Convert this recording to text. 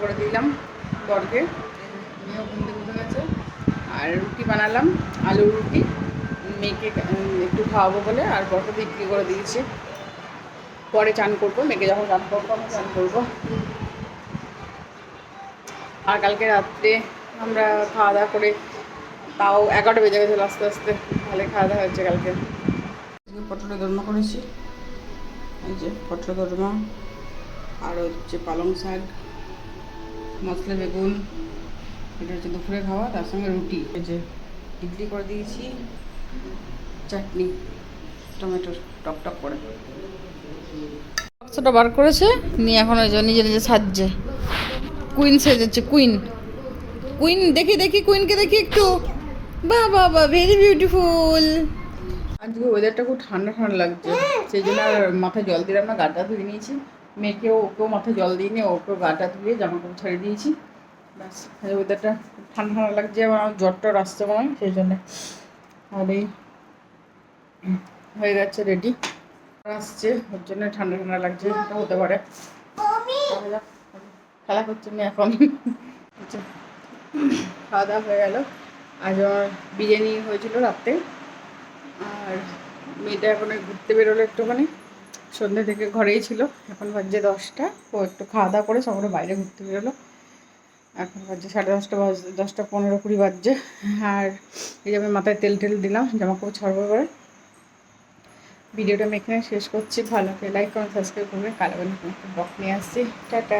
করে দিলাম বরকে, মেয়েও ঘুম থেকে উঠে গেছে। আর রুটি বানালাম, আলুর রুটি, মেয়েকে একটু খাওয়াবো বলে, আর বরকে বিক্রি করে দিয়েছি। পরে চান করবো, মেয়েকে যখন চান করবো আমি চান করবো। আর কালকে রাত্রে আমরা খাওয়া দাওয়া করে তাও 11টা বেজে গেছিলো, আস্তে আস্তে ভালোই খাওয়া দাওয়া হয়েছে কালকে। পটলের দোরমা করেছি, এই যে পটলের দোরমা, আর হচ্ছে পালং শাক, মশলা বেগুন, এটা হচ্ছে দুপুরে খাওয়া, তার সঙ্গে রুটি, এই যে ইডলি করে দিয়েছি, চাটনি টমেটোর টক করে। বাক্সটা বার করেছে নিয়ে এখন ওই যে নিজে নিজে সাজছে, কুইন সেজেছে, কুইন কুইন। দেখি দেখি কুইনকে দেখি একটু, বাহ বাহ বাহ, ভেরি বিউটিফুল। আজকে ওয়েদারটা খুব ঠান্ডা ঠান্ডা লাগছে, সেই জন্য আর মাথায় জল দিলাম না, গাটা ধুয়ে নিয়েছি। মেয়েকেও ওকেও মাথায় জল দিইনি, ওকেও গাটা ধুয়ে জামা কাপড় ছাড়িয়ে দিয়েছি। ব্যাস, ওয়েদারটা ঠান্ডা ঠান্ডা লাগছে, আমার জ্বর টর আসছে মনে হয় সেই জন্যে। আর এই হয়ে গেছে রেডি, আসছে ওর জন্য ঠান্ডা ঠান্ডা লাগছে, এটা হতে পারে। খেলা করছে না এখন। খাওয়া দাওয়া হয়ে গেল। আজ আমার বিরিয়ানি হয়েছিল রাত্রে, আর মেয়েটা এখন ঘুরতে বেরোলো একটুখানি, সন্ধ্যে থেকে ঘরেই ছিল। এখন বাজছে 10টা, ও একটু খাওয়া দাওয়া করে সকলে বাইরে ঘুরতে বেরোলো। এখন বাজছে 10:30, 10টা 15-20 বাজছে। আর এই যে আমি মাথায় তেল টেল দিলাম, জামা কাপড় ছাড়বো করে। ভিডিওটা আমি এখানে শেষ করছি, ভালো লাগে লাইক কমেন্ট সাবস্ক্রাইব করবেন। কালো ব্লগ নিয়ে আসছি, টাটা।